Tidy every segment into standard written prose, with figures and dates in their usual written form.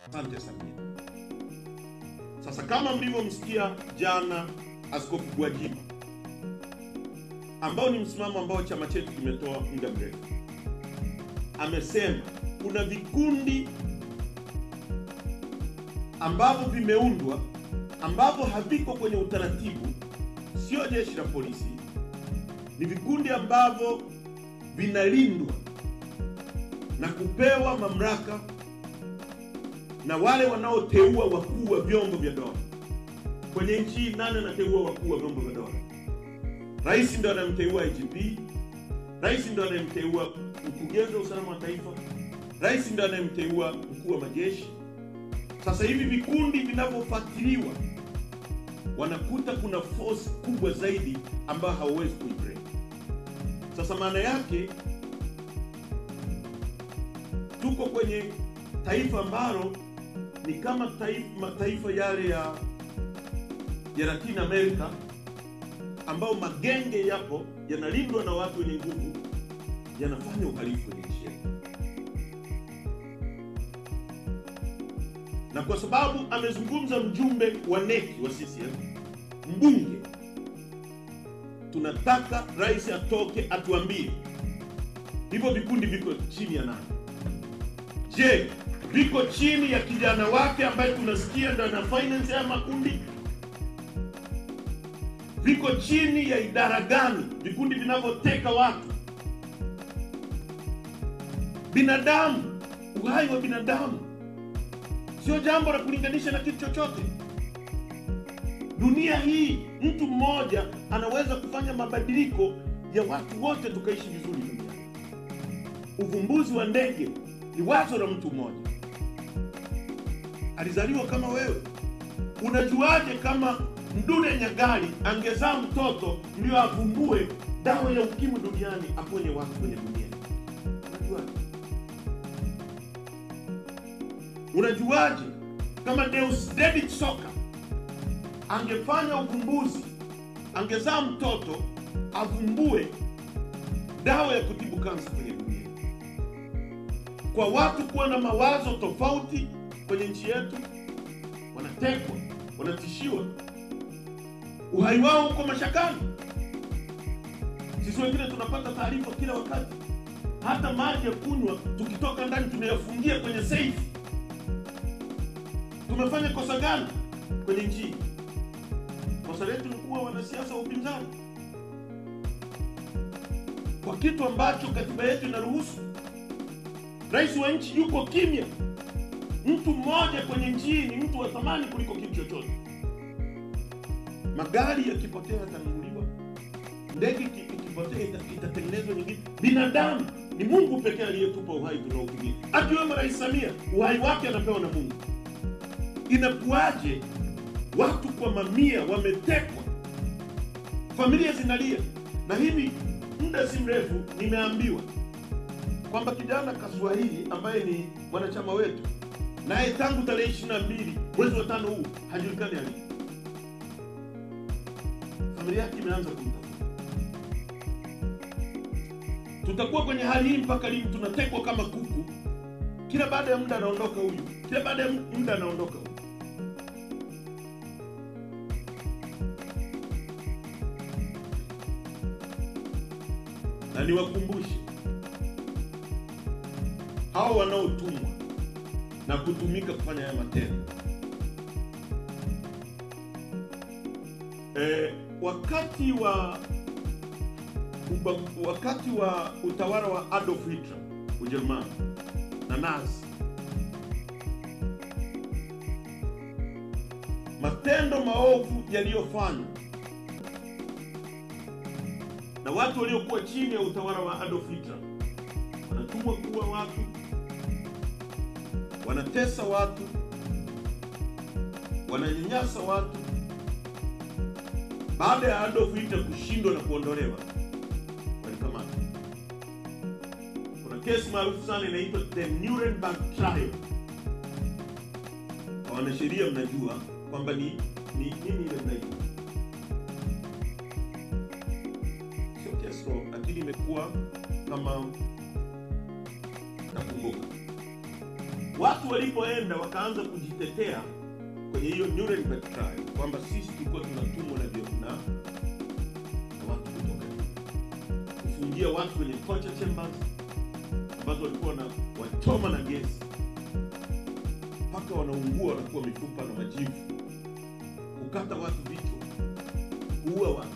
Asante Samia. Sasa kama mlivyomsikia jana Askofu Gwajima, ambao ni msimamo ambao chama chetu kimetoa muda mrefu, amesema kuna vikundi ambavyo vimeundwa ambavyo haviko kwenye utaratibu, sio jeshi la polisi, ni vikundi ambavyo vinalindwa na kupewa mamlaka na wale wanaoteua wakuu wa vyombo vya dola. Kwenye nchi nani anateua wakuu wa vyombo vya dola? Rais ndio anamteua IGP, rais ndio anamteua mkurugenzi wa usalama wa taifa, rais ndio anamteua mkuu wa majeshi. Sasa hivi vikundi vinavyofuatiliwa wanakuta kuna force kubwa zaidi ambayo hauwezi kuibreak. Sasa maana yake tuko kwenye taifa ambalo ni kama mataifa yale ya Latin America, ambao magenge yapo yanalindwa na watu wenye nguvu, yanafanya uhalifu kwenye nchi yetu. Na kwa sababu amezungumza mjumbe wa NEC wa CCM, mbunge, tunataka rais atoke atuambie hivyo vikundi viko chini ya nani? Je, viko chini ya kijana wake ambaye tunasikia ndo ana finance ya makundi? Viko chini ya idara gani vikundi vinavyoteka watu? Binadamu, uhai wa binadamu sio jambo la kulinganisha na kitu chochote. Dunia hii mtu mmoja anaweza kufanya mabadiliko ya watu wote tukaishi vizuri duniani. Uvumbuzi wa ndege ni wazo la mtu mmoja. Alizaliwa kama wewe. Unajuaje kama Mdude Nyagali angezaa mtoto ndio avumbue dawa ya ukimwi duniani, aponye watu kwenye dunia? Unajuaje? Unajuaje kama Deus David Soka angefanya uvumbuzi, angezaa mtoto avumbue dawa ya kutibu kansa kwenye dunia? Kwa watu kuwa na mawazo tofauti kwenye nchi yetu, wanatekwa, wanatishiwa, uhai wao uko mashakani. Sisi wengine tunapata taarifa kila wakati, hata maji ya kunywa tukitoka ndani tunayafungia kwenye safe. Tumefanya kosa gani kwenye nchi? Kosa letu ni kuwa wanasiasa wa upinzani kwa kitu ambacho katiba yetu inaruhusu. Rais wa nchi yuko kimya. Mtu mmoja kwenye nchi ni mtu wa thamani kuliko kitu chochote. Magari yakipotea yatanunuliwa, ndege ikipotea itatengenezwa nyingine. Binadamu ni Mungu pekee aliyetupa uhai tunaopigia. Akiwemo Rais Samia, uhai wake anapewa na Mungu. Inakuaje watu kwa mamia wametekwa, familia zinalia? Na hivi muda si mrefu nimeambiwa kwamba kijana Kaswahili ambaye ni mwanachama wetu, naye tangu tarehe 22 mwezi wa 5 huu hajulikani alipo. Familia yake imeanza kumtafuta. Tutakuwa kwenye hali hii mpaka lini? Tunatekwa kama kuku. Kila baada ya muda anaondoka huyu, kila baada ya muda anaondoka huyu. Na niwakumbushe hao wanaotumwa na kutumika kufanya haya matendo, wakati wa utawala wa Adolf Hitler Ujerumani na Nazi, matendo maovu yaliyofanywa na watu waliokuwa chini ya utawala wa Adolf Hitler, wanatumwa kuua watu, wanatesa watu, wananyanyasa watu. Baada ya Adolf Hitler kushindwa na kuondolewa, walikamata. Kuna kesi maarufu sana inaitwa the Nuremberg Trial. Kwa wanasheria mnajua kwamba ni nini ile mnaitwa, sio kesi, lakini imekuwa kama nakumbuka watu walipoenda wakaanza kujitetea kwenye hiyo Nuremberg trial kwamba sisi tulikuwa tunatumwa na watu kutoka kufungia watu kwenye torture chambers ambazo walikuwa na wachoma na gesi mpaka wanaungua, wanakuwa mifupa na majivu, kukata watu vichwa, kuua watu,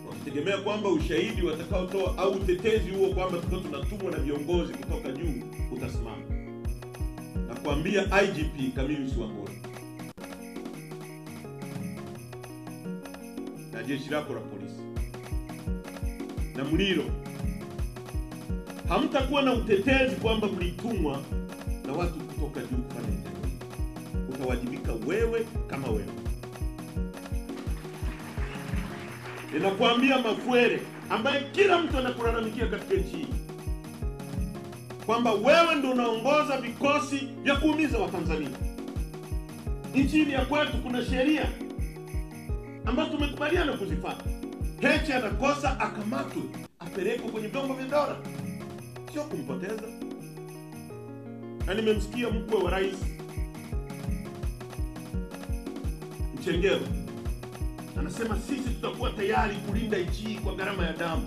wakitegemea kwamba ushahidi watakaotoa au utetezi huo kwamba tulikuwa tunatumwa na viongozi kutoka juu utasimama. Na kuambia IGP Camillus Wambura na jeshi lako la polisi na Muliro, hamtakuwa na utetezi kwamba mlitumwa na watu kutoka juu kufanya vitendo hivi. Utawajibika wewe kama wewe. Ninakuambia Mafuere, ambaye kila mtu anakulalamikia katika nchi hii, kwamba wewe ndio unaongoza vikosi vya kuumiza Watanzania. Nchini ya kwetu kuna sheria ambazo tumekubaliana kuzifuata. Heche anakosa akamatwe, apelekwe kwenye vyombo vya dola, sio kumpoteza. Na nimemsikia mkwe wa rais Mchengerwa anasema sisi tutakuwa tayari kulinda nchi kwa gharama ya damu.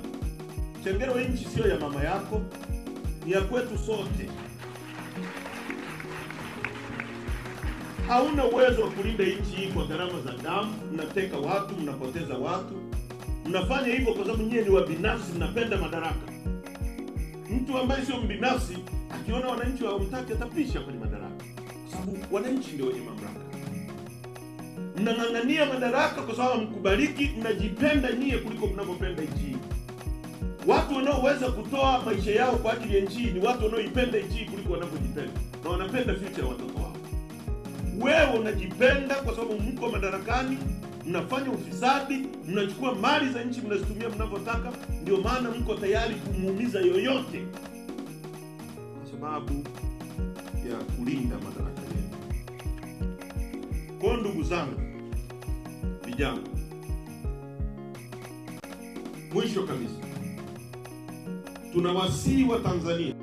Mchengerwa, nchi sio ya mama yako, ni ya kwetu sote. Hauna uwezo wa kulinda nchi kwa gharama za damu. Mnateka watu, mnapoteza watu. Mnafanya hivyo kwa sababu nyinyi ni wabinafsi, mnapenda madaraka. Mtu ambaye sio mbinafsi akiona wananchi hawamtaki atapisha kwenye madaraka, kwa sababu wananchi ndio wenye mamlaka. Mnang'ang'ania madaraka kwa sababu mkubaliki, mnajipenda nyie kuliko mnavyopenda nchi. Watu wanaoweza kutoa maisha yao kwa ajili ya nchi ni watu wanaoipenda nchi kuliko wanavyojipenda, na wanapenda future ya watoto wao. Wewe unajipenda kwa sababu mko madarakani, mnafanya ufisadi, mnachukua mali za nchi mnazitumia mnavyotaka, ndio maana mko tayari kumuumiza yoyote kwa sababu ya kulinda madaraka yenu. Kwa ndugu zangu vijana, mwisho kabisa tunawasihi wa Tanzania